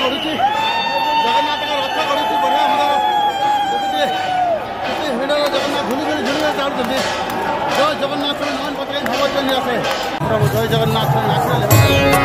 बढ़ुची जगन्नाथ रथ बढ़ुची बढ़िया भाव भिड़ जगन्नाथ झुली झुली झुली चालू जय जगन्नाथ मान पत्र भगवत आसे प्रभु जय जगन्नाथ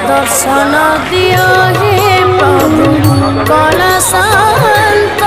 दर्शन दिया हे प्रभु कला शांत